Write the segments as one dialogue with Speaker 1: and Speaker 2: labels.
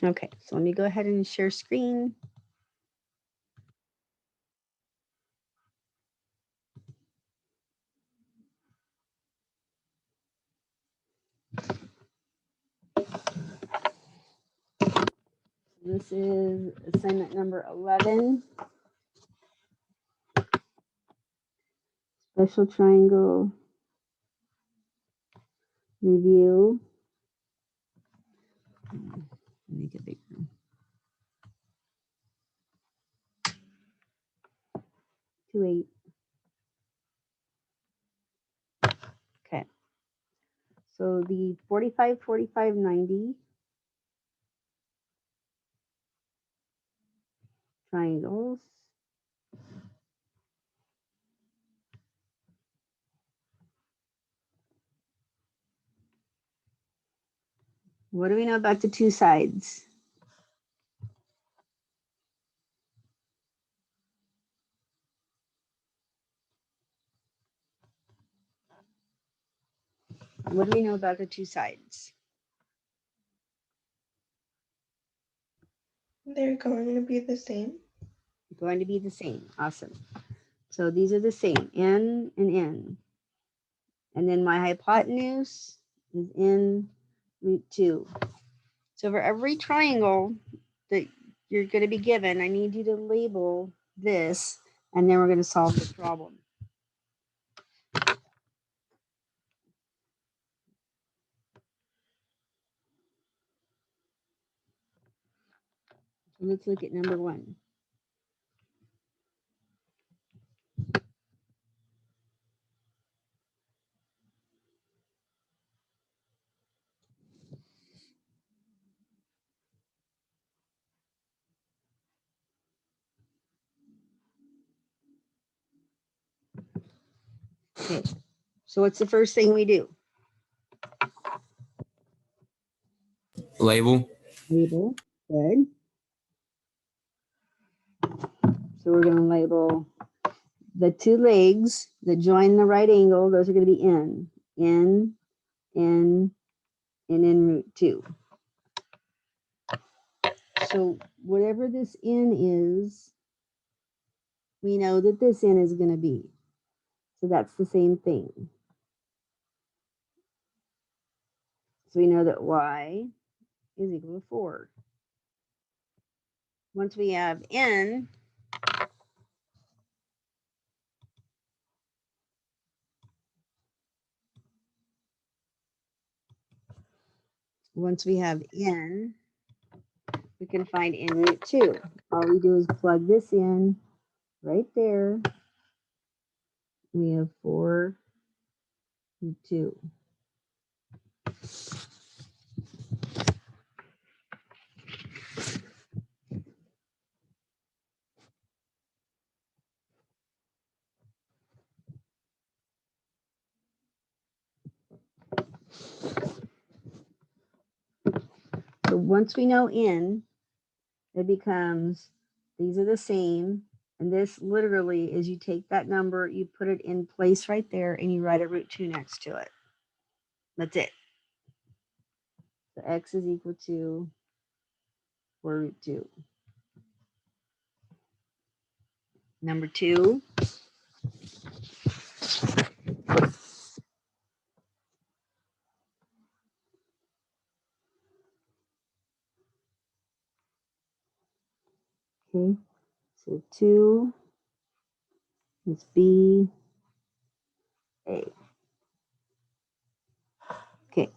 Speaker 1: Okay, so let me go ahead and share screen. This is assignment number 11. Special triangle review. Make it bigger. Two eight. Okay. So the 45, 45, 90 triangles. What do we know about the two sides? What do we know about the two sides?
Speaker 2: They're going to be the same.
Speaker 1: Going to be the same. Awesome. So these are the same, n and n. And then my hypotenuse is in root 2. So for every triangle that you're going to be given, I need you to label this, and then we're going to solve the problem. So let's look at number 1. Okay, so what's the first thing we do?
Speaker 3: Label.
Speaker 1: Label. Good. So we're going to label the two legs that join the right angle. Those are going to be n, n, n, and in root 2. So whatever this n is, we know that this n is going to be. So that's the same thing. So we know that y is equal to 4. Once we have n, we can find n root 2. All we do is plug this in right there. We have 4 root 2. So once we know n, it becomes, these are the same. And this literally is you take that number, you put it in place right there, and you write a root 2 next to it. That's it. So x is equal to 4 root 2. Number 2. Okay, so 2 is B, A. Okay,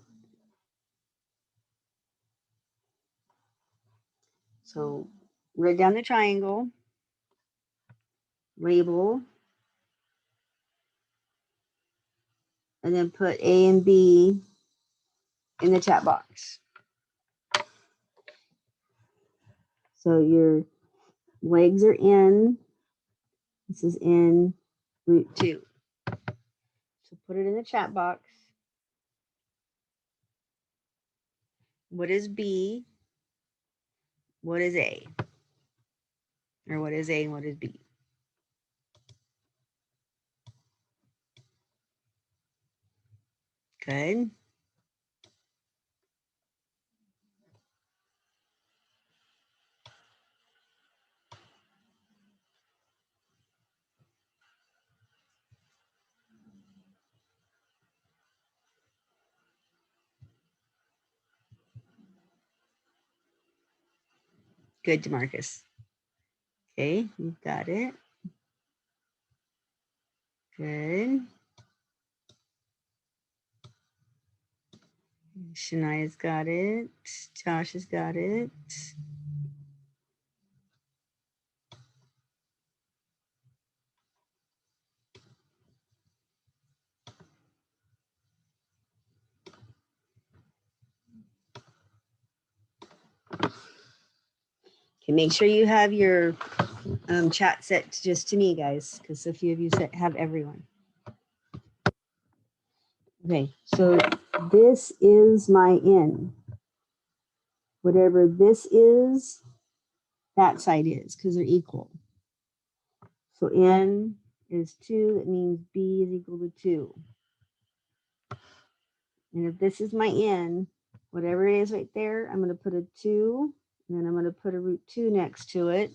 Speaker 1: so write down the triangle, label, and then put A and B in the chat box. So your legs are in, this is in root 2. So put it in the chat box. What is B? What is A? Or what is A and what is B? Good. Good, DeMarcus. Okay, you've got it. Good. Shania's got it. Josh has got it. Okay, make sure you have your chat set just to me, guys, because a few of you have everyone. Okay, so this is my n. Whatever this is, that side is, because they're equal. So n is 2, that means b is equal to 2. And if this is my n, whatever it is right there, I'm going to put a 2, and then I'm going to put a root 2 next to it.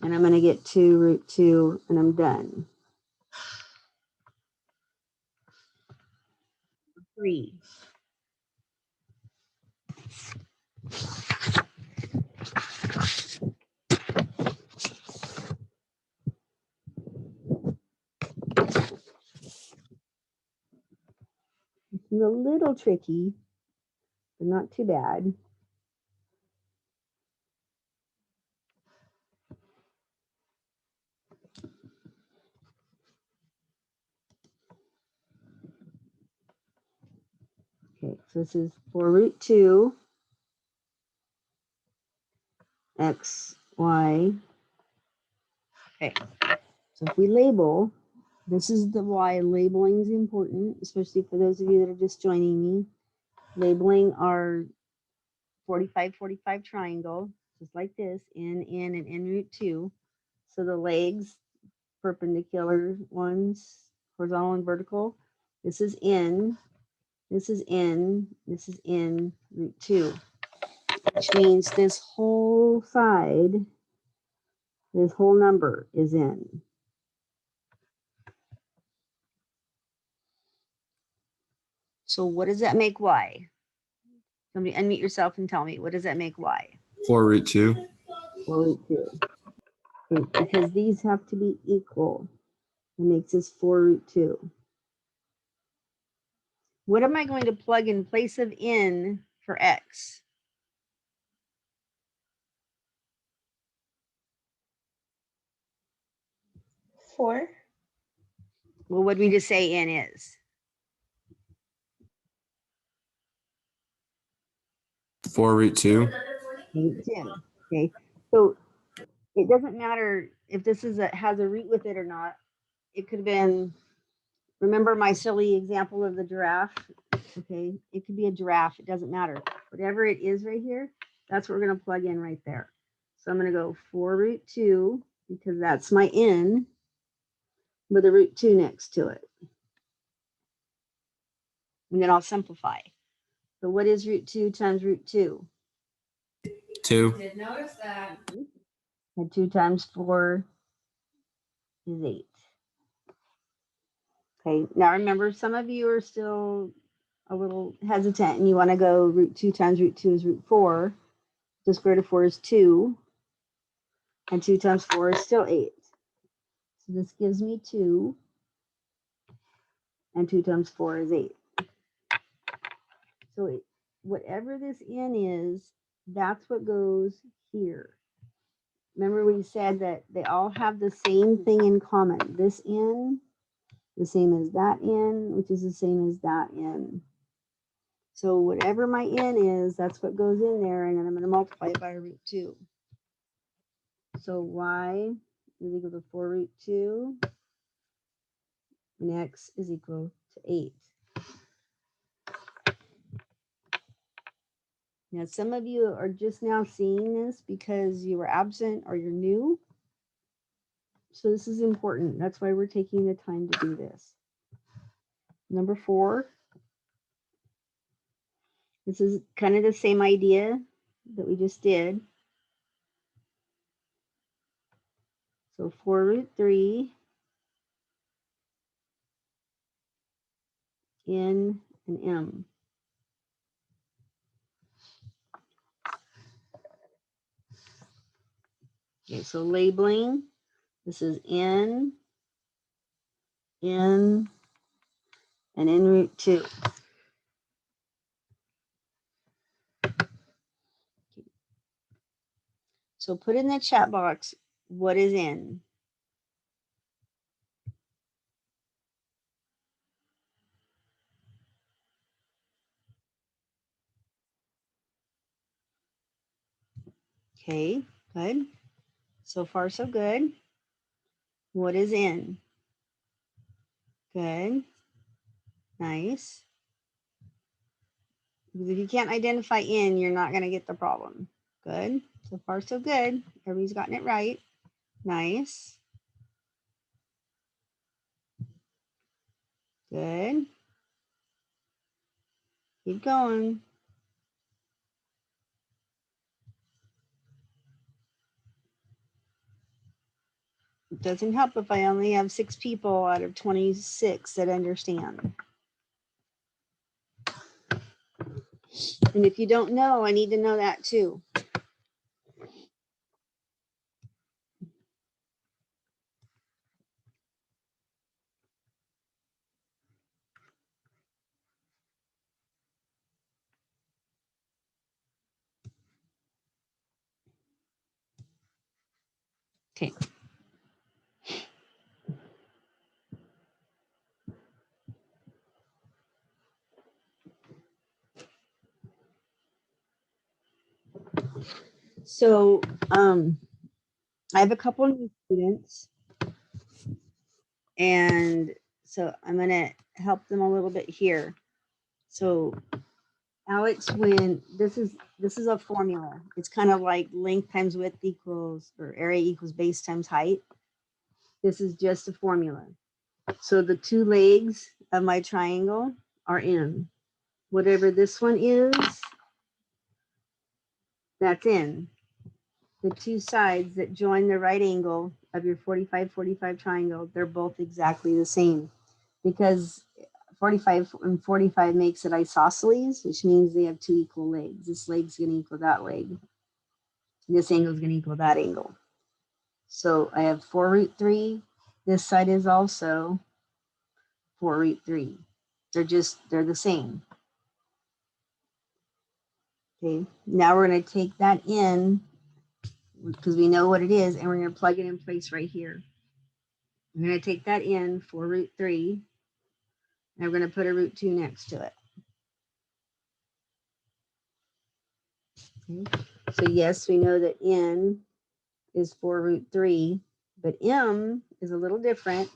Speaker 1: And I'm going to get 2 root 2, and I'm done. 3. It's a little tricky, but not too bad. Okay, so this is 4 root 2 x, y. Okay, so if we label, this is the y. Labeling is important, especially for those of you that are just joining me. Labeling our 45-45 triangle, just like this, n, and n root 2. So the legs, perpendicular ones, horizontal and vertical. This is n, this is n, this is n root 2, which means this whole side, this whole number is n. So what does that make y? Somebody unmute yourself and tell me, what does that make y?
Speaker 3: 4 root 2.
Speaker 1: 4 root 2. Okay, because these have to be equal. It makes this 4 root 2. What am I going to plug in place of n for x?
Speaker 2: 4.
Speaker 1: Well, what did we just say n is?
Speaker 3: 4 root 2.
Speaker 1: Root 2. Okay, so it doesn't matter if this is has a root with it or not. It could have been, remember my silly example of the giraffe? Okay, it could be a giraffe. It doesn't matter. Whatever it is right here, that's what we're going to plug in right there. So I'm going to go 4 root 2 because that's my n with a root 2 next to it. And then I'll simplify. So what is root 2 times root 2?
Speaker 3: 2.
Speaker 4: Did notice that.
Speaker 1: And 2 times 4 is 8. Okay, now remember, some of you are still a little hesitant and you want to go root 2 times root 2 is root 4. The square root of 4 is 2. And 2 times 4 is still 8. So this gives me 2. And 2 times 4 is 8. So whatever this n is, that's what goes here. Remember we said that they all have the same thing in common. This n, the same as that n, which is the same as that n. So whatever my n is, that's what goes in there, and then I'm going to multiply it by root 2. So y is equal to 4 root 2, and x is equal to 8. Now, some of you are just now seeing this because you were absent or you're new. So this is important. That's why we're taking the time to do this. Number 4. This is kind of the same idea that we just did. So 4 root 3 n and m. Okay, so labeling, this is in, and in root 2. So put in the chat box, what is in? Okay, good. So far, so good. What is in? Good. Nice. Because if you can't identify in, you're not going to get the problem. Good. So far, so good. Everybody's gotten it right. Nice. Good. Keep going. It doesn't help if I only have 6 people out of 26 that understand. And if you don't know, I need to know that too. Okay. So I have a couple new students, and so I'm going to help them a little bit here. So Alex, when this is a formula, it's kind of like length times width equals, or area equals base times height. This is just a formula. So the 2 legs of my triangle are in. Whatever this one is, that's in. The 2 sides that join the right angle of your 45-45 triangle, they're both exactly the same, because 45 and 45 makes it isosceles, which means they have 2 equal legs. This leg's going to equal that leg. This angle is going to equal that angle. So I have 4 root 3. This side is also 4 root 3. They're the same. Okay, now we're going to take that in, because we know what it is, and we're going to plug it in place right here. I'm going to take that in for root 3, and we're going to put a root 2 next to it. Okay. So yes, we know that n is 4 root 3, but m is a little different,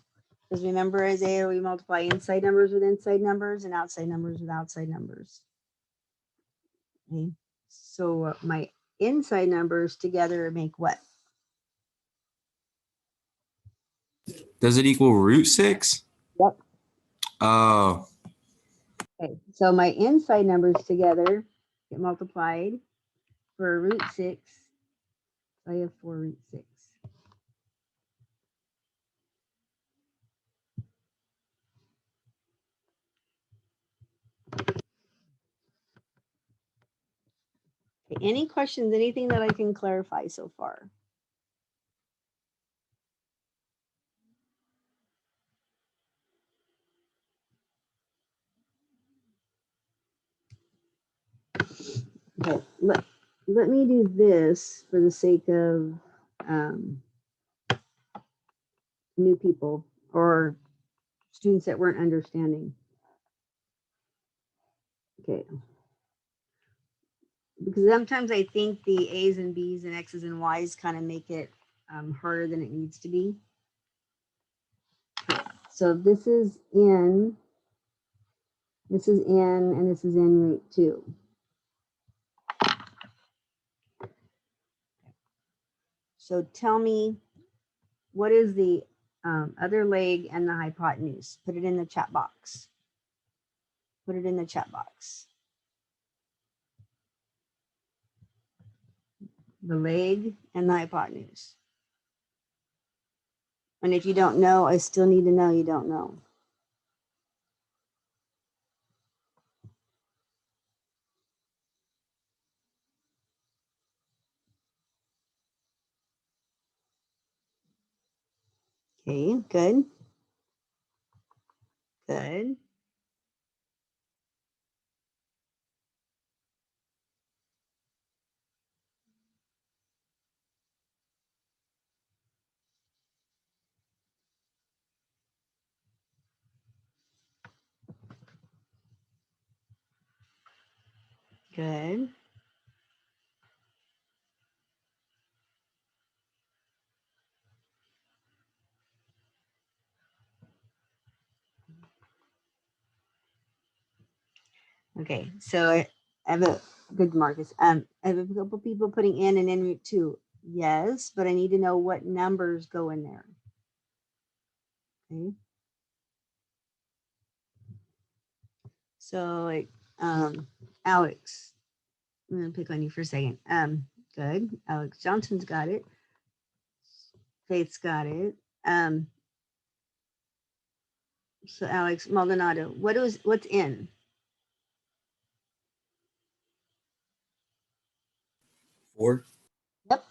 Speaker 1: because remember, as a we multiply inside numbers with inside numbers and outside numbers with outside numbers. Okay. So my inside numbers together make what?
Speaker 3: Does it equal root 6?
Speaker 1: Yep.
Speaker 3: Oh,
Speaker 1: Okay, so my inside numbers together get multiplied for root 6. So I have 4 root 6. Okay, any questions, anything that I can clarify so far? Okay, let me do this for the sake of new people or students that weren't understanding. Okay. Because sometimes I think the A's and B's and X's and Y's kind of make it harder than it needs to be. So this is in, and this is in root 2. So tell me, what is the other leg and the hypotenuse? Put it in the chat box. Put it in the chat box. The leg and the hypotenuse. And if you don't know, I still need to know you don't know. Okay, good. Good. Good. Okay, so I have a good Marcus. I have a couple people putting in and en route to. Yes, but I need to know what numbers go in there. Okay. So like Alex, I'm gonna pick on you for a second. Good. Alex Johnson's got it. Faith's got it. So Alex Maldonado, what's in?
Speaker 3: Four.
Speaker 1: Yep.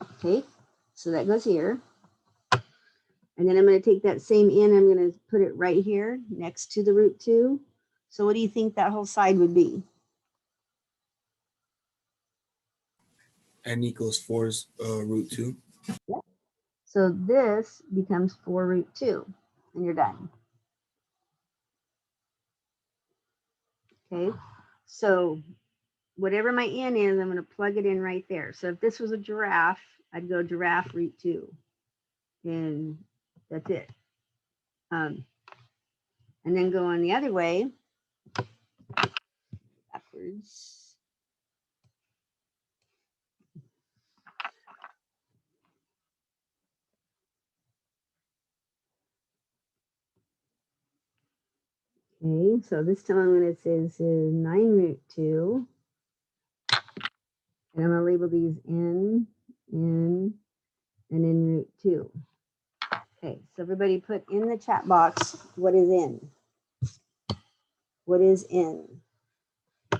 Speaker 1: Okay. So that goes here. And then I'm going to take that same in, I'm going to put it right here next to the root 2. So what do you think that whole side would be?
Speaker 3: N equals 4's root 2.
Speaker 1: Yep. So this becomes 4 root 2, and you're done. Okay. So whatever my n is, I'm going to plug it in right there. So if this was a giraffe, I'd go giraffe root 2. And that's it. And then go on the other way, backwards. Okay, so this time I'm going to say this is 9 root 2. And I'm going to label these in, and in root 2. Okay, so everybody put in the chat box what is in. What is in? I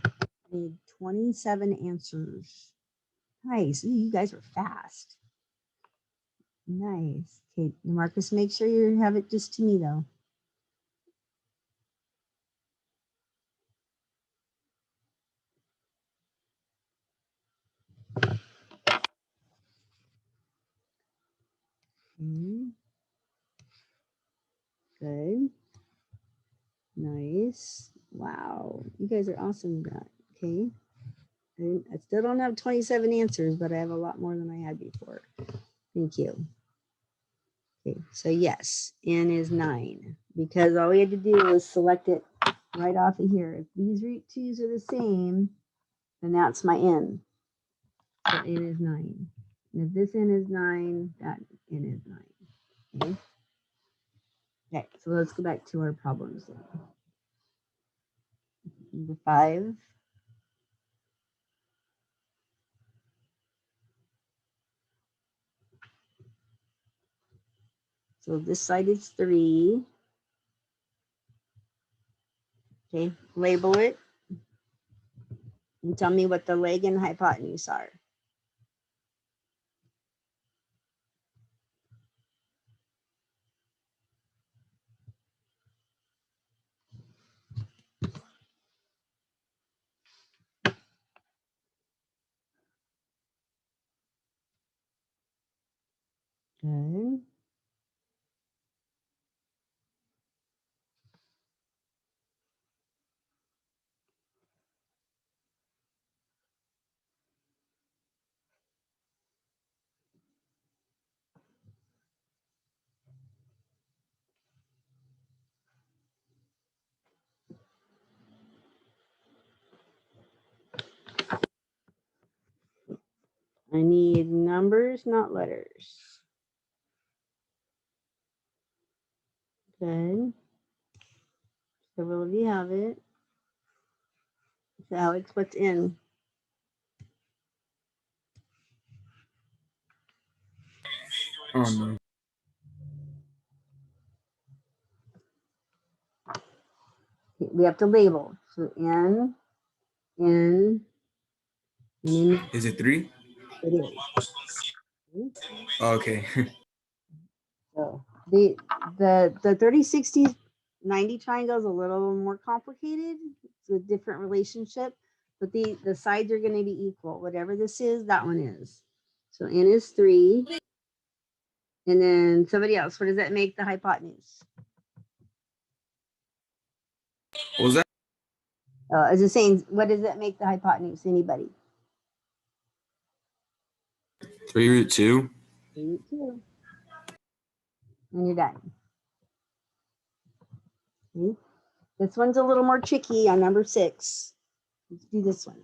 Speaker 1: need 27 answers. Nice. Ooh, you guys are fast. Nice. Okay, Marcus, make sure you have it just to me though. Okay. Good. Nice. Wow. You guys are awesome with that. Okay. I still don't have 27 answers, but I have a lot more than I had before. Thank you. Okay, so yes, n is 9 because all we had to do was select it right off of here. If these root 2's are the same, then that's my n. So n is 9. And if this n is 9, that n is 9. Okay. Okay, so let's go back to our problems then. Number 5. So this side is 3. Okay, label it and tell me what the leg and hypotenuse are. Good. I need numbers, not letters. Good. Several of you have it. So Alex, what's in?
Speaker 3: Oh no.
Speaker 1: We have to label. So n, n, n.
Speaker 3: Is it 3?
Speaker 1: It is.
Speaker 3: Okay.
Speaker 1: So The 30, 60, 90 triangle is a little more complicated. It's a different relationship, but the sides are going to be equal. Whatever this is, that one is. So n is 3. And then somebody else, what does that make the hypotenuse?
Speaker 3: What was that?
Speaker 1: As a saying, what does that make the hypotenuse? Anybody?
Speaker 3: 3 root 2.
Speaker 1: 3 root 2. And you're done. Okay. This one's a little more tricky on number 6. Let's do this one.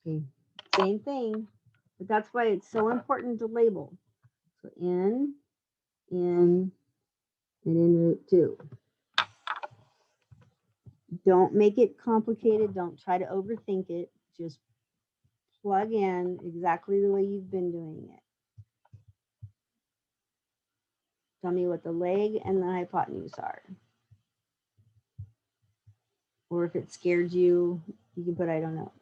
Speaker 1: Okay, same thing, but that's why it's so important to label. So n, and in root 2. Don't make it complicated. Don't try to overthink it. Just plug in exactly the way you've been doing it. Tell me what the leg and the hypotenuse are. Or if it scared you, you can put I don't know.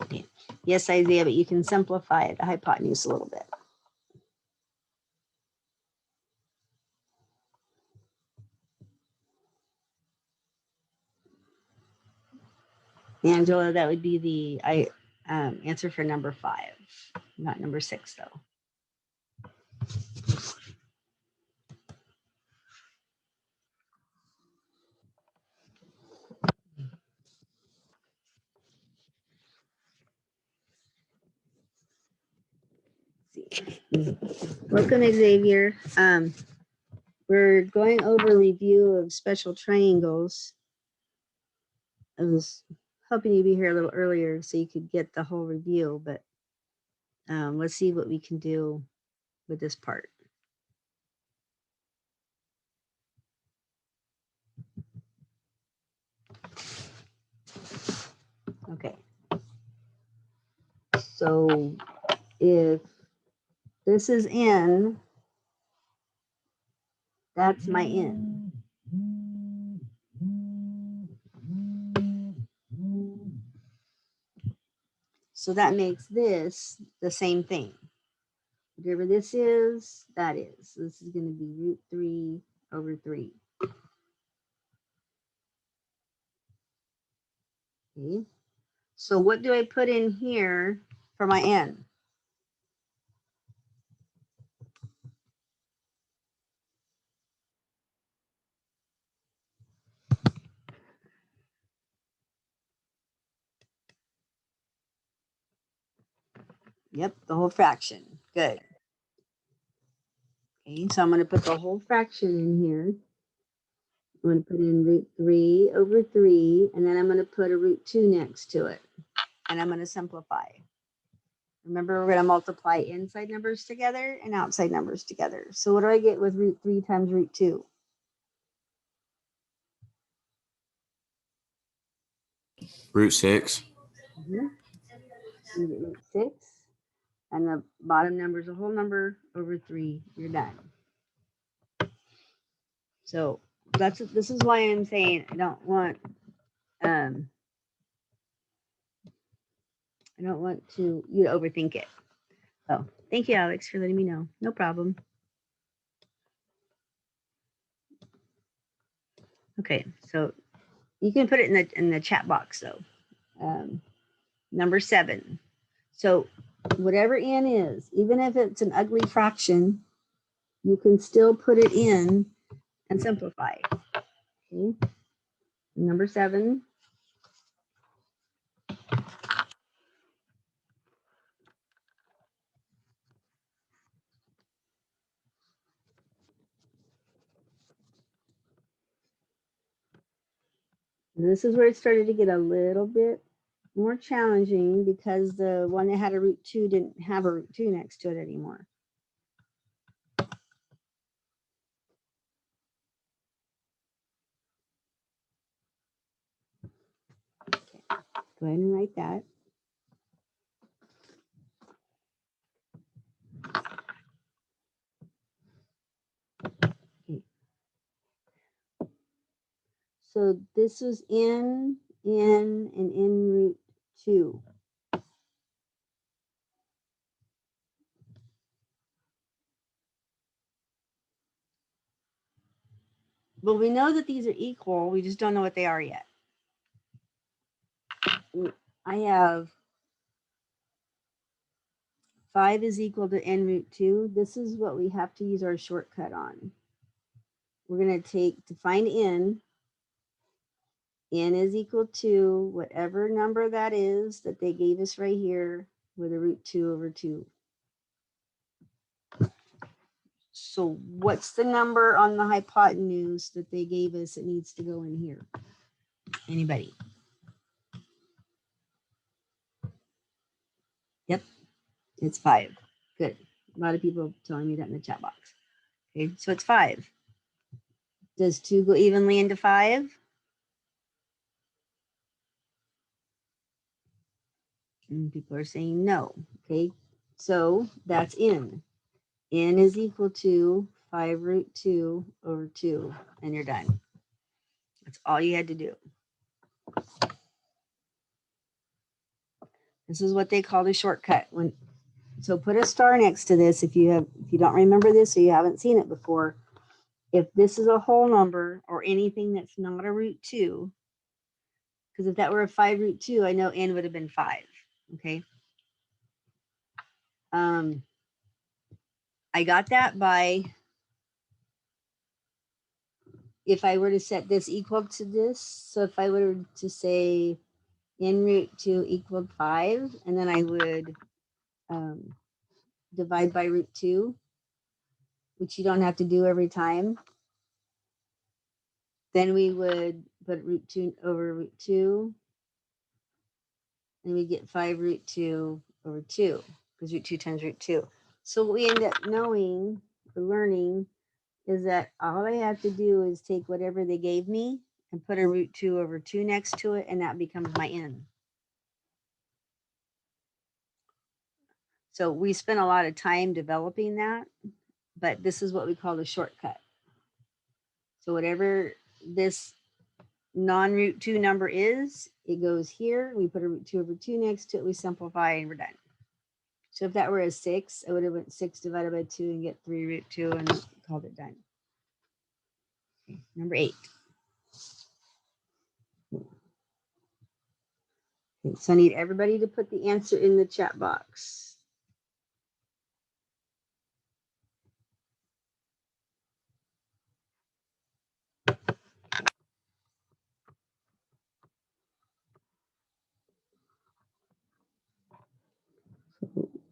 Speaker 1: Okay. Yes, Isaiah, but you can simplify the hypotenuse a little bit. Angela, that would be the answer for number 5, not number 6 though. Welcome, Xavier. We're going over a review of special triangles. I was hoping you'd be here a little earlier so you could get the whole review, but let's see what we can do with this part. Okay. So if this is n, that's my n. So that makes this the same thing. Whatever this is, that is. This is going to be root 3 over 3. Okay. So what do I put in here for my n? Yep, the whole fraction. Good. Okay, so I'm going to put the whole fraction in here. I'm going to put in root 3 over 3, and then I'm going to put a root 2 next to it. And I'm going to simplify. Remember, we're going to multiply inside numbers together and outside numbers together. So what do I get with root 3 times root 2?
Speaker 3: Root 6.
Speaker 1: You get root 6. And the bottom number is a whole number over 3. You're done. So this is why I'm saying I don't want you to overthink it. Oh, thank you, Alex, for letting me know. No problem. Okay, so you can put it in the chat box though. Number 7. So whatever n is, even if it's an ugly fraction, you can still put it in and simplify. Okay. Number 7. This is where it started to get a little bit more challenging because the one that had a root 2 didn't have a root 2 next to it anymore. Okay. Go ahead and write that. So this was in, and in root 2. But we know that these are equal. We just don't know what they are yet. I have 5 is equal to n root 2. This is what we have to use our shortcut on. We're going to take, to find n is equal to whatever number that is that they gave us right here with a root 2 over 2. So what's the number on the hypotenuse that they gave us that needs to go in here? Anybody? Yep, it's 5. Good. A lot of people telling me that in the chat box. Okay, so it's 5. Does 2 go evenly into 5? And people are saying no. Okay, so that's n. N is equal to 5 root 2 over 2, and you're done. That's all you had to do. This is what they call the shortcut. So put a star next to this if you don't remember this or you haven't seen it before. If this is a whole number or anything that's not a root 2, because if that were a 5 root 2, I know n would have been 5. Okay. I got that by, if I were to set this equal to this, so if I were to say n root 2 equaled 5, and then I would divide by root 2, which you don't have to do every time, then we would put root 2 over root 2, and we get 5 root 2 over 2, because root 2 times root 2. So what we end up knowing or learning is that all I have to do is take whatever they gave me and put a root 2 over 2 next to it, and that becomes my n. So we spent a lot of time developing that, but this is what we call the shortcut. So whatever this non-root 2 number is, it goes here. We put a root 2 over 2 next to it. We simplify, and we're done. So if that were a 6, I would have went 6 divided by 2 and get 3 root 2 and called it done. Okay, number 8. Okay, so I need everybody to put the answer in the chat box.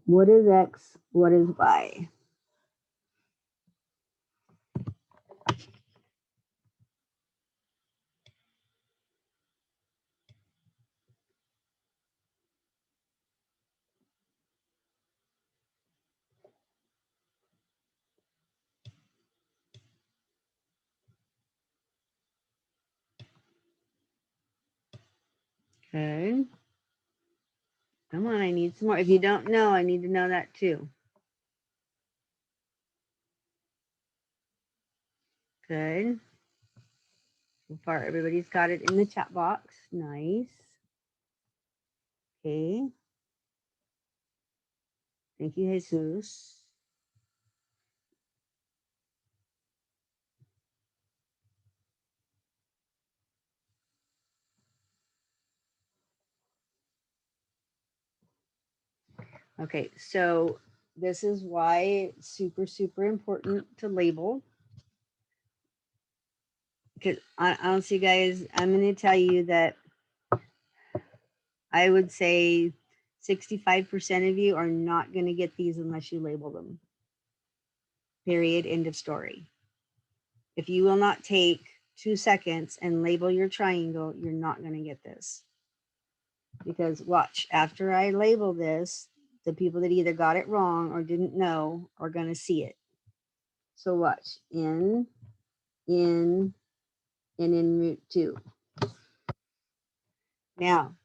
Speaker 1: What is X? What is Y? Okay. Come on, I need some more. If you don't know, I need to know that too. Good. So far, everybody's got it in the chat box. Nice. Okay. Thank you, Jesus. Okay, so this is why it's super, super important to label. Because honestly, guys, I'm going to tell you that I would say 65% of you are not going to get these unless you label them. Period. End of story. If you will not take 2 seconds and label your triangle, you're not going to get this. Because watch, after I label this, the people that either got it wrong or didn't know are going to see it. So watch, in root 2. Now,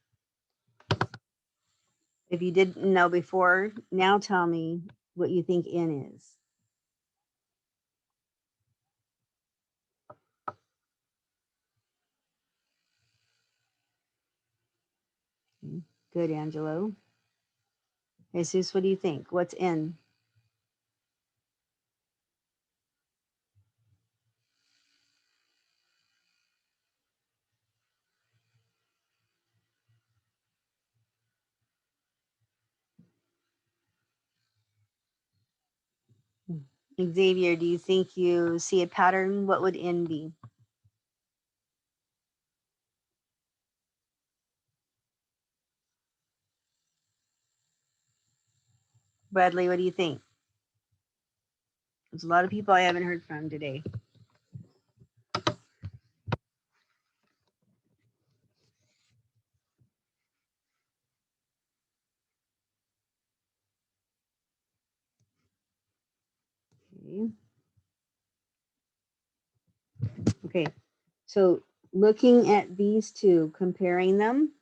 Speaker 1: if you didn't know before, now tell me what you think n is. Good, Angelo. Jesus, what do you think? What's n? Xavier, do you think you see a pattern? What would n be? Bradley, what do you think? There's a lot of people I haven't heard from today. Okay. Okay. So looking at these two, comparing them,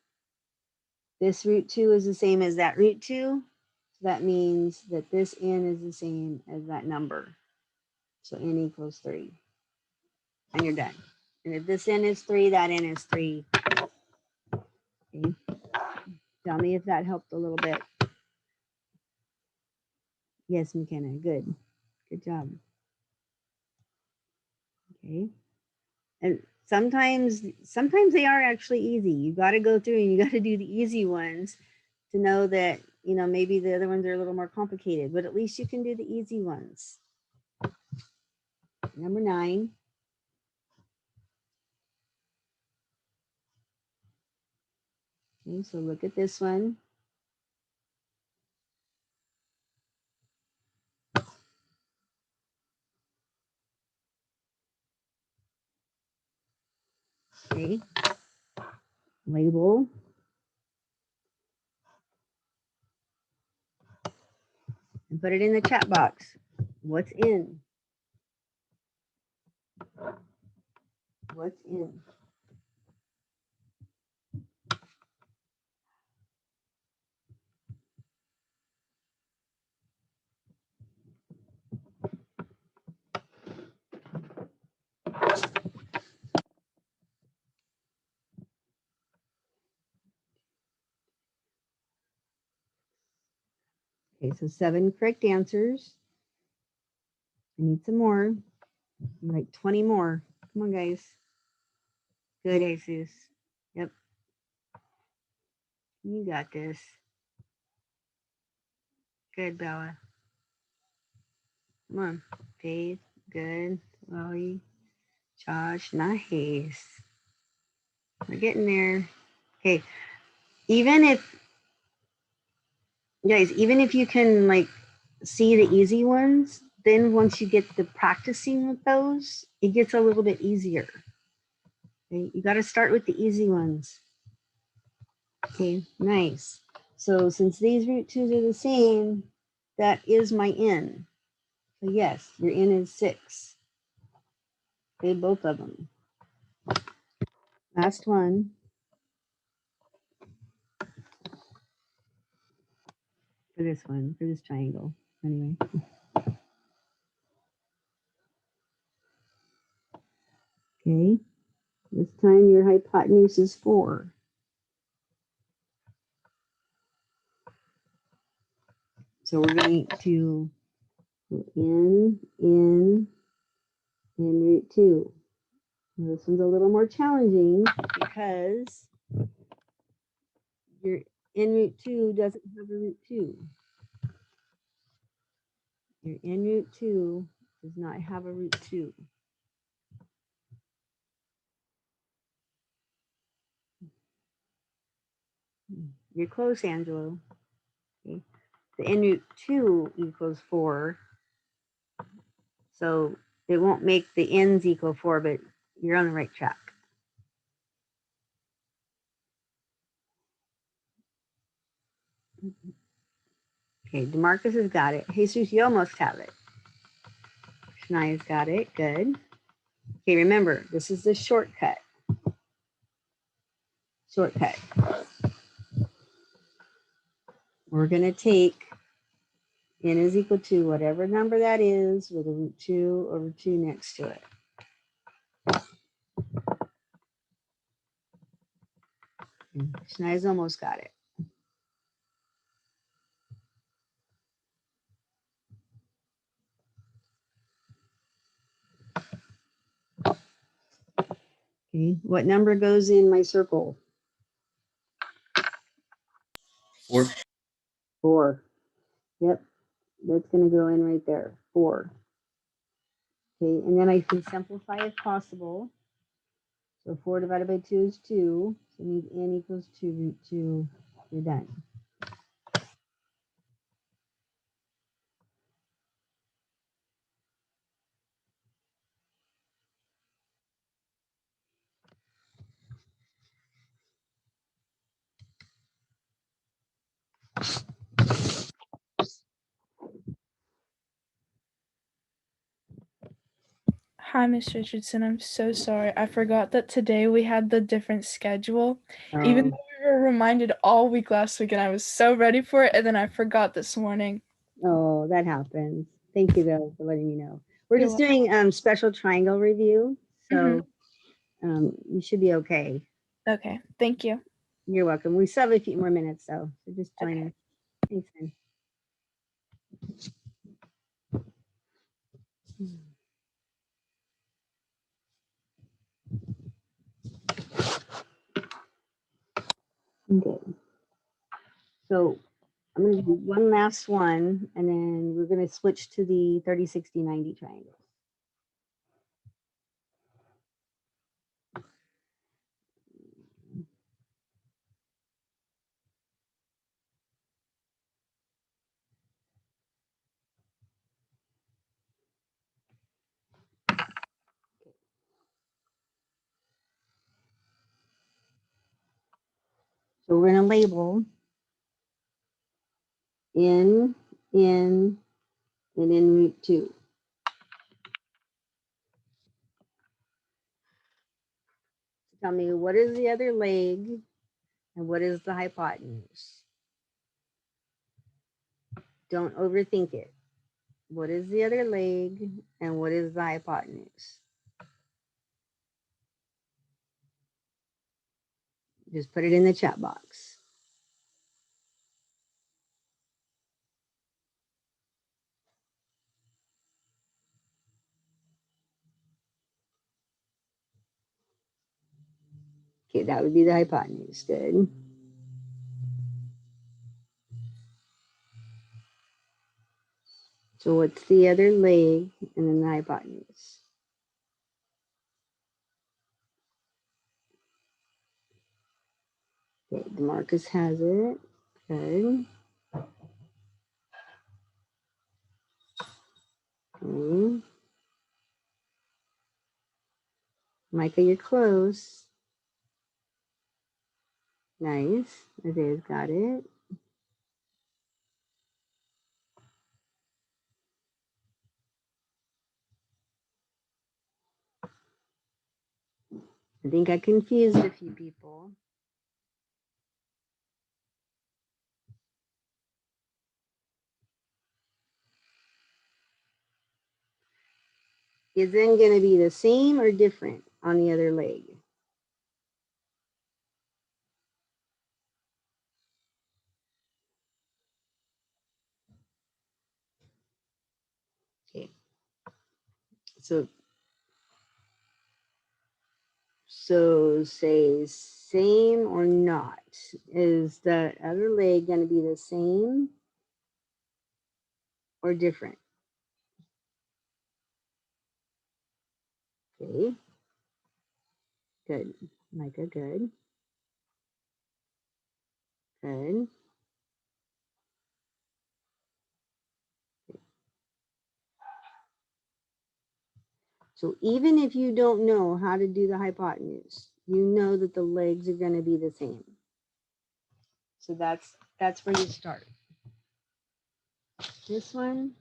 Speaker 1: this root 2 is the same as that root 2. So that means that this n is the same as that number. So n equals 3. And you're done. And if this n is 3, that n is 3. Okay. Tell me if that helped a little bit. Yes, McKenna. Good. Good job. Okay. And sometimes they are actually easy. You got to go through and you got to do the easy ones to know that, maybe the other ones are a little more complicated, but at least you can do the easy ones. Number 9. Okay, so look at this one. Okay. Label. And put it in the chat box. What's in? What's in? Okay, so 7 correct answers. I need some more. Like 20 more. Come on, guys. Good, Jesus. Yep. You got this. Good, Bella. Come on. Faith. Good. Lolly. Josh. Nice. We're getting there. Okay. Even if, guys, even if you can like see the easy ones, then once you get the practicing with those, it gets a little bit easier. Okay? You got to start with the easy ones. Okay, nice. So since these root 2s are the same, that is my n. So yes, your n is 6. Okay, both of them. Last one. For this one, for this triangle. Anyway. Okay, this time your hypotenuse is 4. So we're going to n root 2. This one's a little more challenging because your n root 2 doesn't have a root 2. Your n root 2 does not have a root 2. You're close, Angelo. Okay. The n root 2 equals 4. So it won't make the n's equal 4, but you're on the right track. Okay, DeMarcus has got it. Jesus, you almost have it. Shania's got it. Good. Okay, remember, this is the shortcut. Shortcut. We're going to take n is equal to whatever number that is with a root 2 over 2 next to it. Shania's almost got it. Okay, what number goes in my circle?
Speaker 3: 4.
Speaker 1: 4. Yep, that's going to go in right there. 4. Okay, and then I can simplify if possible. So 4 divided by 2 is 2. So I need n equals 2 root 2. You're done.
Speaker 4: Hi, Miss Richardson. I'm so sorry. I forgot that today we had the different schedule. Even though we were reminded all week last week, and I was so ready for it, and then I forgot this morning.
Speaker 1: Oh, that happens. Thank you though for letting me know. We're
Speaker 4: You're
Speaker 1: just doing special triangle review, so you should be okay.
Speaker 4: Okay, thank you.
Speaker 1: You're welcome. We still have a few more minutes though, so just join
Speaker 4: Okay.
Speaker 1: us. Thanks, man. Okay. So I'm going to do one last one, and then we're going to switch to the 30, 60, 90 triangle. So we're going to label in, and in root 2. Tell me, what is the other leg and what is the hypotenuse? Don't overthink it. What is the other leg and what is the hypotenuse? Just put it in the chat box. Okay, that would be the hypotenuse. Good. So what's the other leg and then the hypotenuse? Okay, DeMarcus has it. Good. Okay. Micah, you're close. Nice. Isaiah's got it. I think I confused a few people. Is then going to be the same or different on the other leg? Okay. So say same or not. Is the other leg going to be the same or different? Okay. Good. Micah, good. Good. So even if you don't know how to do the hypotenuse, you know that the legs are going to be the same. So that's where you start. This one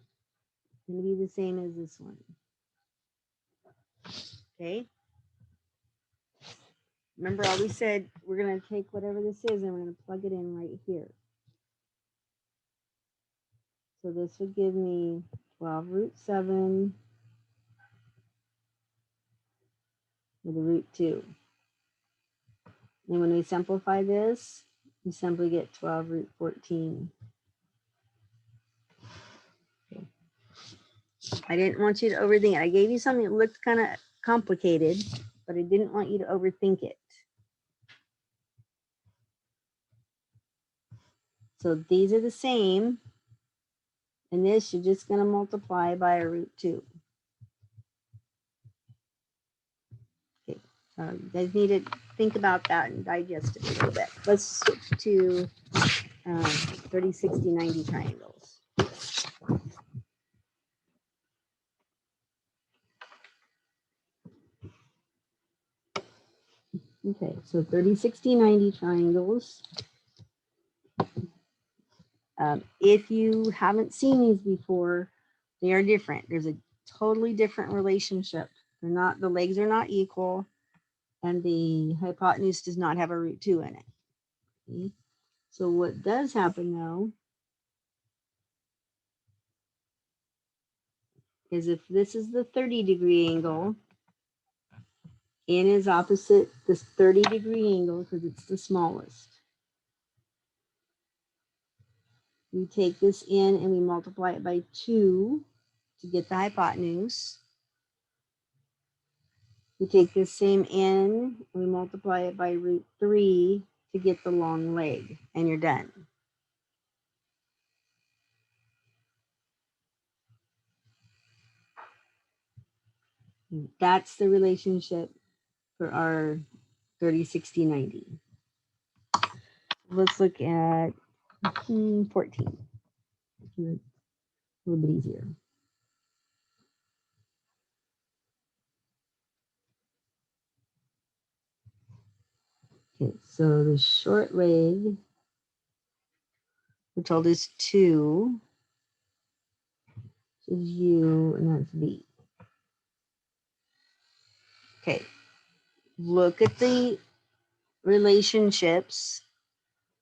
Speaker 1: is going to be the same as this one. Okay. Remember, I always said we're going to take whatever this is and we're going to plug it in right here. So this would give me 12 root 7 with a root 2. And when we simplify this, you simply get 12 root 14. Okay. I didn't want you to overthink it. I gave you something that looked kind of complicated, but I didn't want you to overthink it. So these are the same. And this, you're just going to multiply by a root 2. Okay, so you guys need to think about that and digest it a little bit. Let's switch to 30, 60, 90 triangles. Okay, so 30, 60, 90 triangles. If you haven't seen these before, they are different. There's a totally different relationship. They're not, the legs are not equal, and the hypotenuse does not have a root 2 in it. Okay? So what does happen though is if this is the 30-degree angle, n is opposite this 30-degree angle because it's the smallest. We take this n and we multiply it by 2 to get the hypotenuse. We take this same n and we multiply it by root 3 to get the long leg, and you're done. That's the relationship for our 30, 60, 90. Let's look at 14. A little bit easier. Okay, so the short leg, we're told is 2, is U, and that's V. Okay, look at the relationships.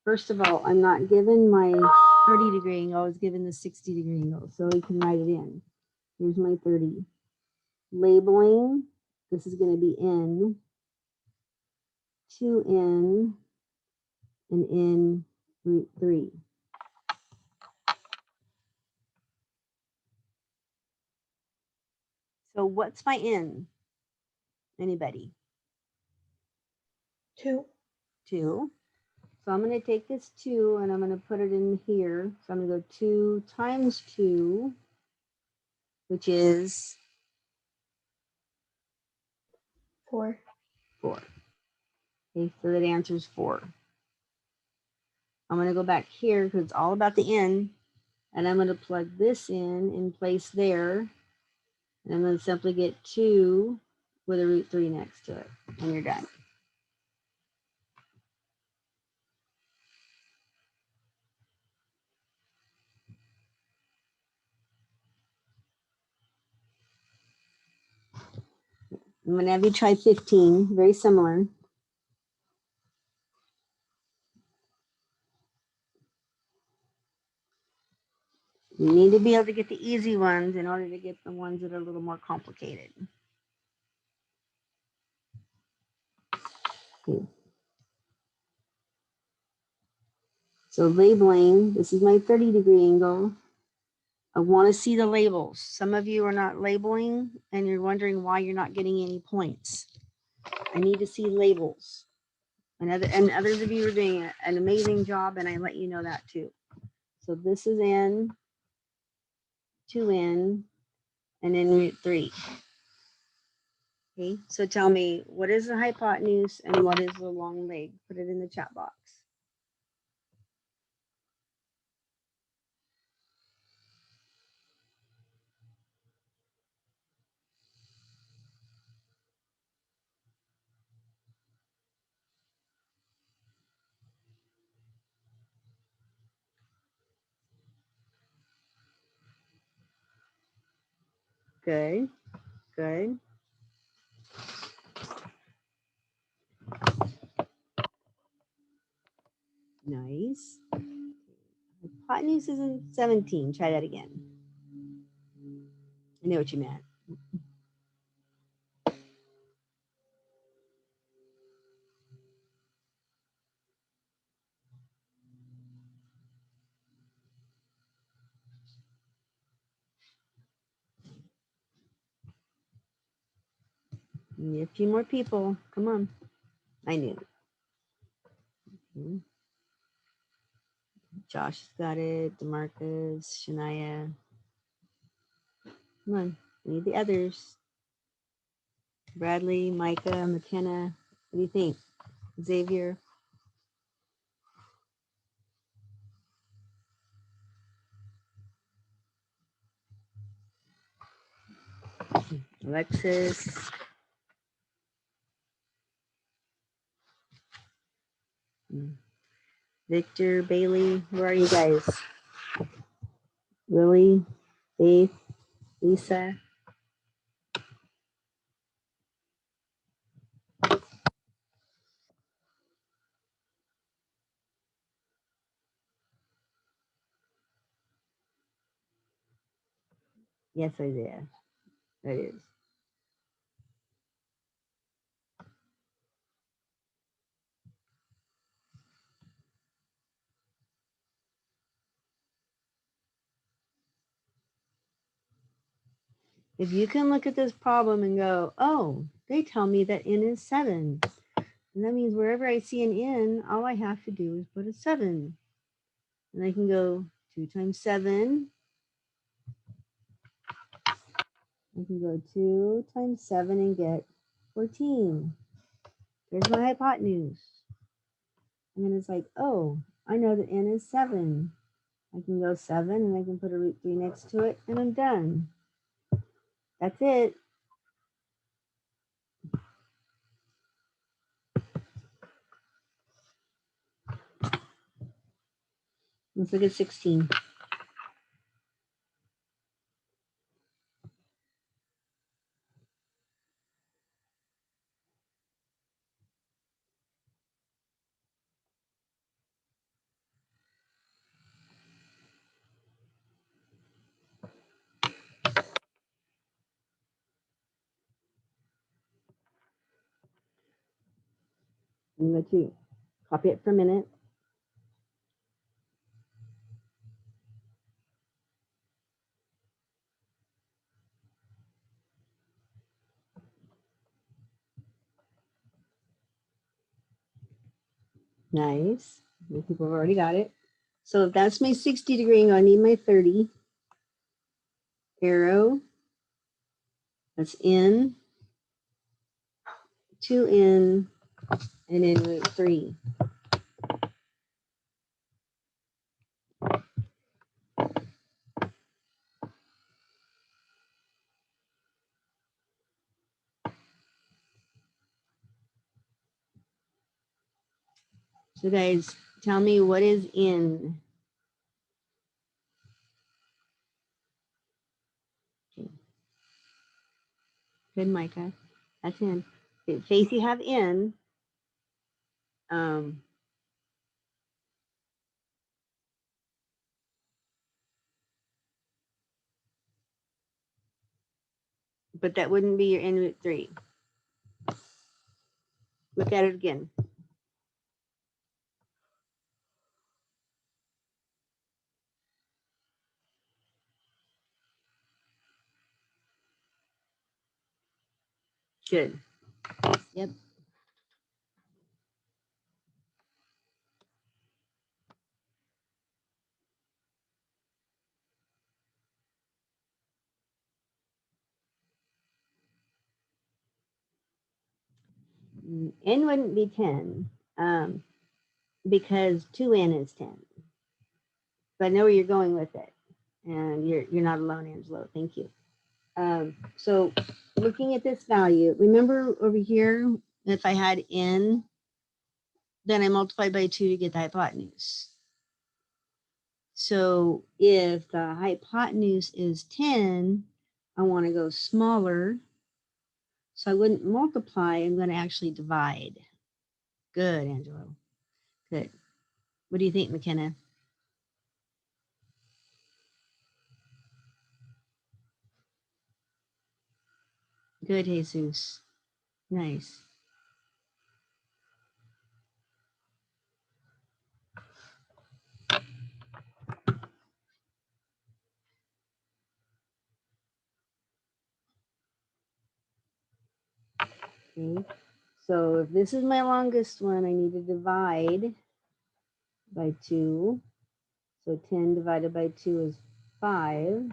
Speaker 1: First of all, I'm not given my 30-degree angle, I was given the 60-degree angle, so we can write it in. Here's my 30. Labeling, this is going to be N, 2N, and N root 3. So what's my N? Anybody?
Speaker 2: 2.
Speaker 1: 2. So I'm going to take this 2 and I'm going to put it in here. So I'm going to go 2 times 2, which is
Speaker 2: 4.
Speaker 1: 4. Okay, so that answers 4. I'm going to go back here because it's all about the n, and I'm going to plug this in place there. And I'm going to simply get 2 with a root 3 next to it, and you're done. I'm going to have you try 15, very similar. You need to be able to get the easy ones in order to get the ones that are a little more complicated. Okay. So labeling, this is my 30-degree angle. I want to see the labels. Some of you are not labeling and you're wondering why you're not getting any points. I need to see labels. And others of you are doing an amazing job, and I let you know that too. So this is N, 2N, and then root 3. Okay, so tell me, what is the hypotenuse and what is the long leg? Put it in the chat box. Good, good. Nice. Hypotenuse is in 17. Try that again. I know what you meant. Need a few more people. Come on. I knew. Josh has got it. DeMarcus, Shania. Come on. We need the others. Bradley, Micah, McKenna. What do you think? Xavier. Alexis. Victor, Bailey. Where are you guys? Lily, Faith, Lisa. Yes, Isaiah. That is. If you can look at this problem and go, oh, they tell me that n is 7. And that means wherever I see an n, all I have to do is put a 7. And I can go 2 times 7. I can go 2 times 7 and get 14. There's my hypotenuse. And then it's like, oh, I know that n is 7. I can go 7 and I can put a root 3 next to it and I'm done. That's it. Let's look at 16. I'm going to let you copy it for a minute. Nice. People have already got it. So if that's my 60 degree angle, I need my 30. Arrow. That's in, 2n, and then root 3. So guys, tell me what is in. Okay. Good, Micah. That's in. Okay, Faith, you have in. But that wouldn't be your n root 3. Look at it again. Good. Yep. N wouldn't be 10 because 2n is 10. But I know where you're going with it. And you're not alone, Angelo. Thank you. So looking at this value, remember over here, if I had n, then I multiplied by 2 to get the hypotenuse. So if the hypotenuse is 10, I want to go smaller. So I wouldn't multiply, I'm going to actually divide. Good, Angelo. Good. What do you think, McKenna? Good, Jesus. Nice. Okay, so if this is my longest one, I need to divide by 2. So 10 divided by 2 is 5.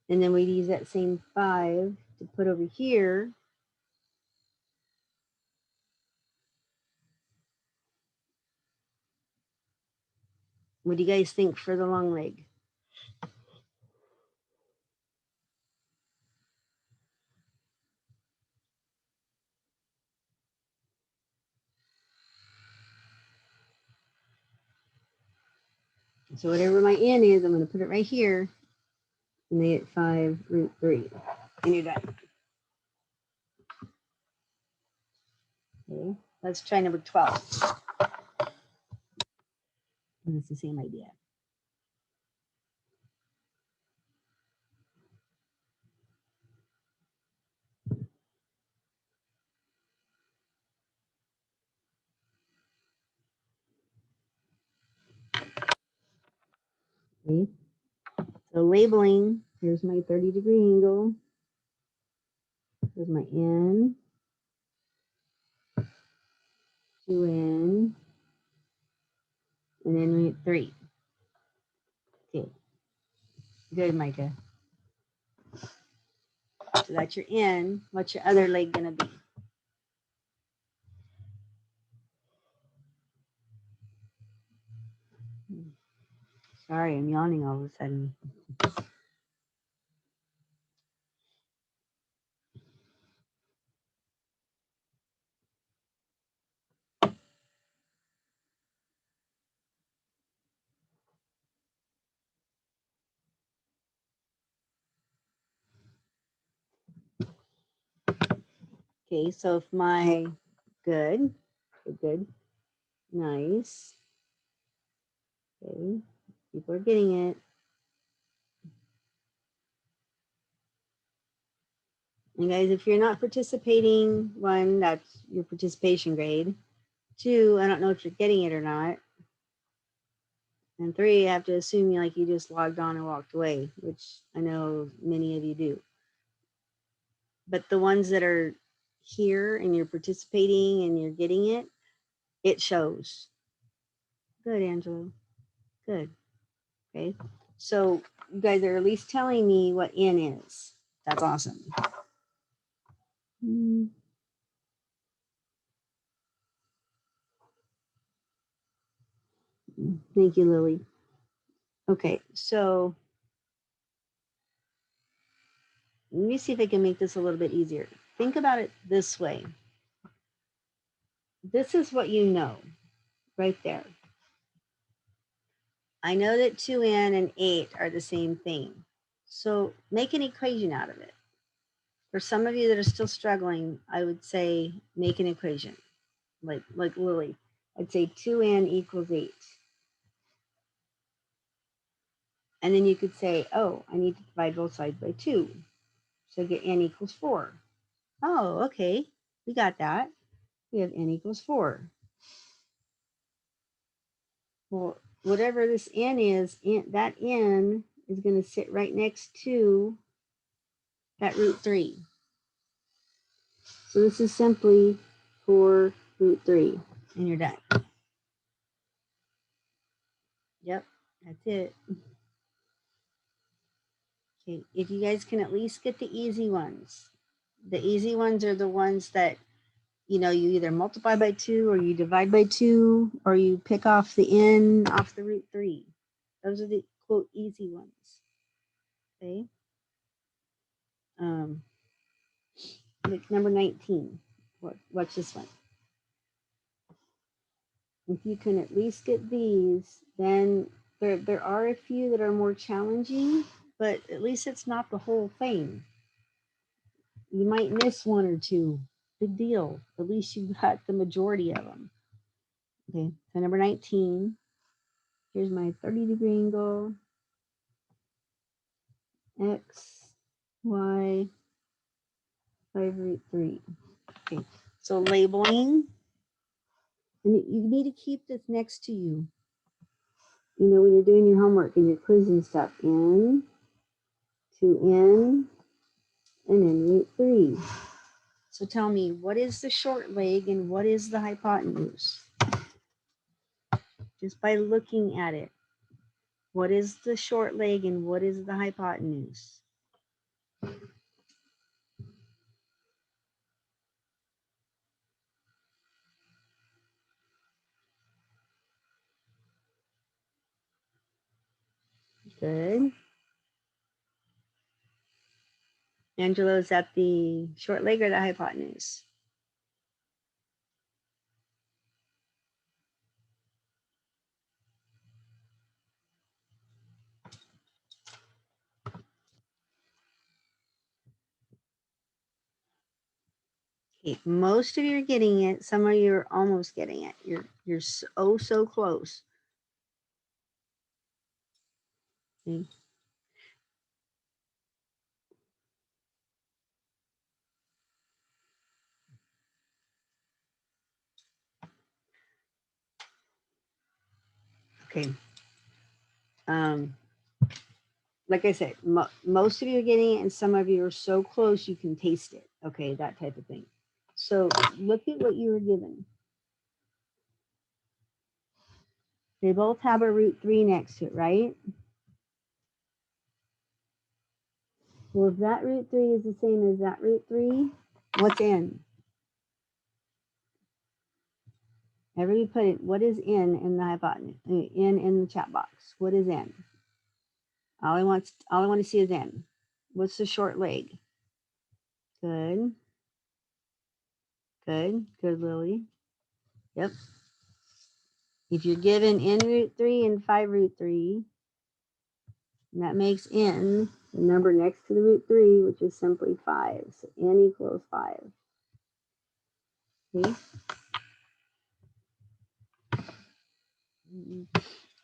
Speaker 1: And then we'd use that same 5 to put over here. What do you guys think for the long leg? So whatever my n is, I'm going to put it right here. And they get 5 root 3. And you're done. Okay, let's try number 12. And it's the same idea. Okay, so labeling, here's my 30-degree angle. Here's my n, 2n, and then root 3. Okay, good, Micah. So that's your n. What's your other leg going to be? Sorry, I'm yawning all of a sudden. Okay, so if my good, nice. Okay, people are getting it. And guys, if you're not participating, 1, that's your participation grade. 2, I don't know if you're getting it or not. And 3, I have to assume you just logged on and walked away, which I know many of you do. But the ones that are here and you're participating and you're getting it, it shows. Good, Angela. Good. Okay. So you guys are at least telling me what n is. That's awesome. Thank you, Lily. Okay, so let me see if I can make this a little bit easier. Think about it this way. This is what you know right there. I know that 2n and 8 are the same thing. So make an equation out of it. For some of you that are still struggling, I would say make an equation. Like Lily, I'd say 2n equals 8. And then you could say, oh, I need to divide both sides by 2. So get n equals 4. Oh, okay. We got that. We have n equals 4. Well, whatever this n is, that n is going to sit right next to that root 3. So this is simply 4 root 3. And you're done. Yep, that's it. Okay, if you guys can at least get the easy ones. The easy ones are the ones that, you either multiply by 2 or you divide by 2 or you pick off the n off the root 3. Those are the quote easy ones. Okay. Like number 19. Watch this one. If you can at least get these, then there are a few that are more challenging, but at least it's not the whole thing. You might miss 1 or 2. Big deal. At least you got the majority of them. Okay, so number 19. Here's my 30-degree angle. X, Y, 5 root 3. Okay, so labeling. And you need to keep this next to you. When you're doing your homework and your quiz and stuff. N, 2n, and then root 3. So tell me, what is the short leg and what is the hypotenuse? Just by looking at it. What is the short leg and what is the hypotenuse? Good. Angelo, is that the short leg or the hypotenuse? Okay, most of you are getting it. Some of you are almost getting it. You're so close. Okay. Okay. Like I said, most of you are getting it, and some of you are so close you can taste it. Okay, that type of thing. So look at what you were given. They both have a root 3 next to it, right? Well, if that root 3 is the same as that root 3, what's n? Everybody put it, what is n in the hypotenuse? N in the chat box. What is n? All I want to see is n. What's the short leg? Good. Good. Good, Lily. Yep. If you're given n root 3 and 5 root 3, and that makes n the number next to the root 3, which is simply 5. So n equals 5. Okay.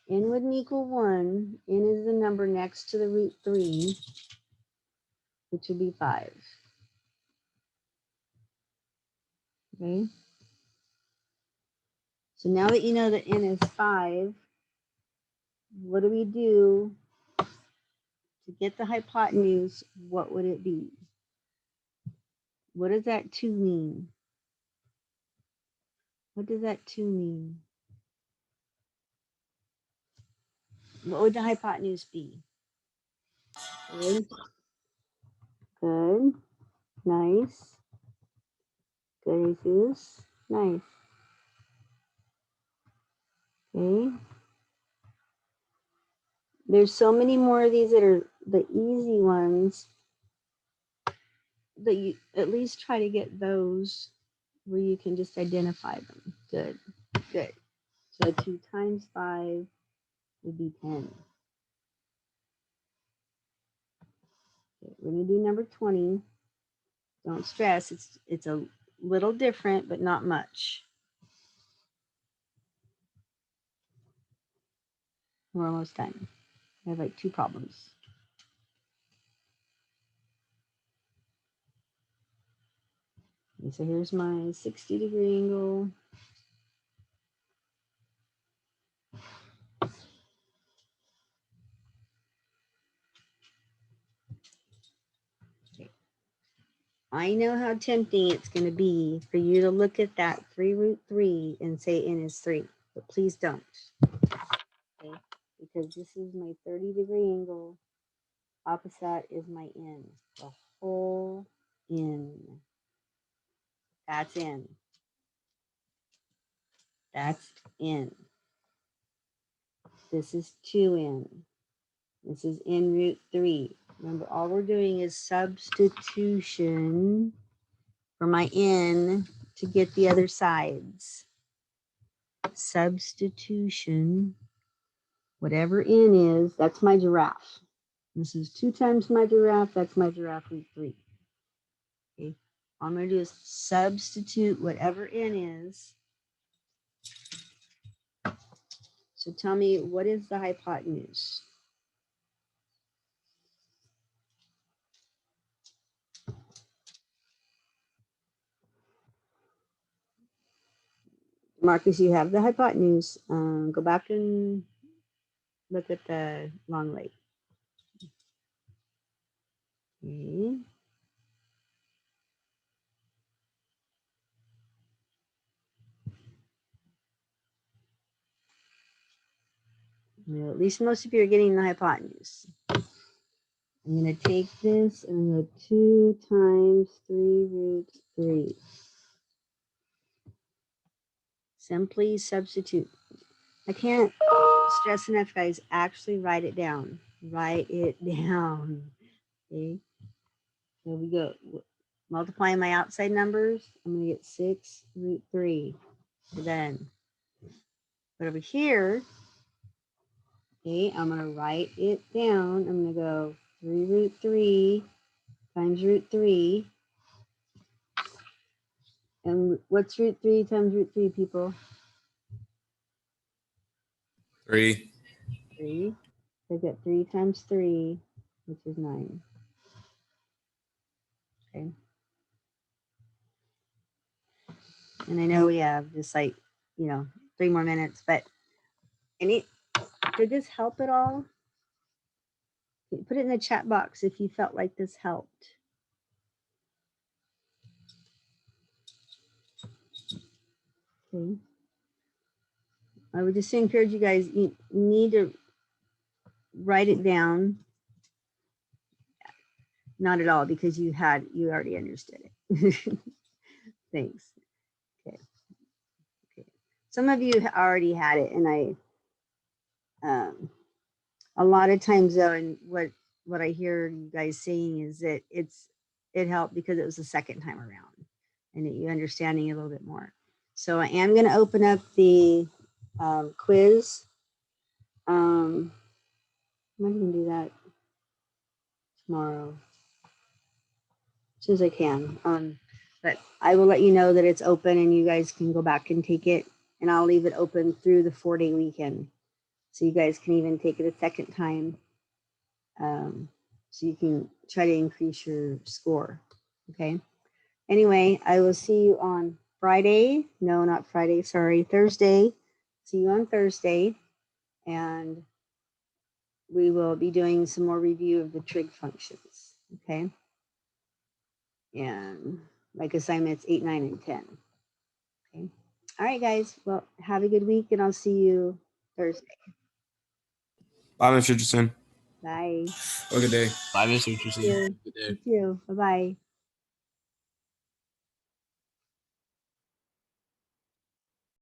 Speaker 1: N wouldn't equal 1. N is the number next to the root 3, which would be 5. Okay. So now that you know that n is 5, what do we do to get the hypotenuse? What would it be? What does that 2 mean? What does that 2 mean? What would the hypotenuse be? Good. Good. Nice. Good, Jesus. Nice. Okay. There's so many more of these that are the easy ones that you at least try to get those where you can just identify them. Good. Good. So 2 times 5 would be 10. Okay, we're going to do number 20. Don't stress. It's a little different, but not much. We're almost done. I have like 2 problems. Okay, so here's my 60-degree angle. Okay. I know how tempting it's going to be for you to look at that 3 root 3 and say n is 3, but please don't. Okay, because this is my 30-degree angle. Opposite is my n, the whole n. That's n. That's n. This is 2n. This is n root 3. Remember, all we're doing is substitution for my n to get the other sides. Substitution. Whatever n is, that's my giraffe. This is 2 times my giraffe. That's my giraffe root 3. Okay. All I'm going to do is substitute whatever n is. So tell me, what is the hypotenuse? Marcus, you have the hypotenuse. Go back and look at the long leg. Okay. Well, at least most of you are getting the hypotenuse. I'm going to take this and go 2 times 3 root 3. Simply substitute. I can't stress enough, guys. Actually write it down. Write it down. Okay. Here we go. Multiplying my outside numbers, I'm going to get 6 root 3. Then, but over here, okay, I'm going to write it down. I'm going to go 3 root 3 times root 3. And what's root 3 times root 3, people?
Speaker 3: 3.
Speaker 1: 3. So I get 3 times 3, which is 9. Okay. And I know we have just like, 3 more minutes, but did this help at all? Put it in the chat box if you felt like this helped. Okay. I would just encourage you guys, you need to write it down. Not at all, because you already understood it. Thanks. Okay. Some of you already had it, and a lot of times though, and what I hear you guys saying is that it helped because it was the second time around, and that you're understanding a little bit more. So I am going to open up the quiz. I'm going to do that tomorrow as soon as I can. But I will let you know that it's open and you guys can go back and take it, and I'll leave it open through the 4-day weekend. So you guys can even take it a second time. So you can try to increase your score. Okay. Anyway, I will see you on Friday. No, not Friday. Sorry, Thursday. See you on Thursday. And we will be doing some more review of the trig functions. Okay. And like assignments 8, 9, and 10. Okay. All right, guys. Well, have a good week, and I'll see you Thursday.
Speaker 3: Bye, Mr. Richardson.
Speaker 1: Bye.
Speaker 3: Have a good day.
Speaker 5: Bye, Mr. Richardson.
Speaker 1: You
Speaker 5: Good day.
Speaker 1: too. Bye-bye.